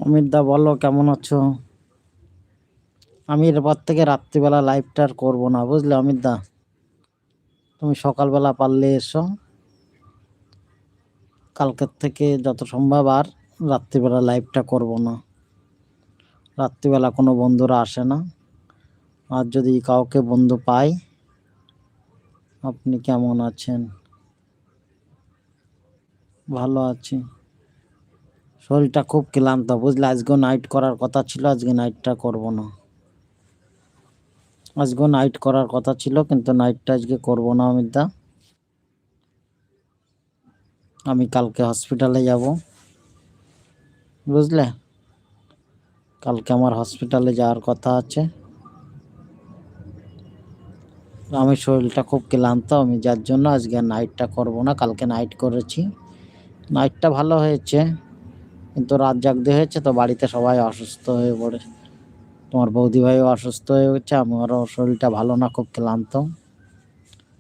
অমিত দা বলো, কেমন আছো? আমি এরপর থেকে রাত্রিবেলা লাইভটা আর করবো না, বুঝলে অমিত দা। তুমি সকালবেলা পারলে এসো, কালকের থেকে যত সম্ভব আর রাত্রিবেলা লাইভটা করব না। রাত্রিবেলা কোনো বন্ধুরা আসে না। আর যদি কাউকে বন্ধু পাই। আপনি কেমন আছেন? ভালো আছি। শরীরটা খুব ক্লান্ত, বুঝলে। আজকেও নাইট করার কথা ছিল, আজকে নাইটটা করব না। আজকেও নাইট করার কথা ছিল, কিন্তু নাইটটা আজকে করব না অমিত দা। আমি কালকে হসপিটালে যাব, বুঝলে। কালকে আমার হসপিটালে যাওয়ার কথা আছে। আমি শরীরটা খুব ক্লান্ত, আমি যার জন্য আজকে নাইটটা করব না। কালকে নাইট করেছি, নাইটটা ভালো হয়েছে, কিন্তু রাত জাগতে হয়েছে তো। বাড়িতে সবাই অসুস্থ হয়ে পড়ে, তোমার বৌদি ভাইও অসুস্থ হয়ে গেছে, আমারও শরীরটা ভালো না, খুব ক্লান্ত।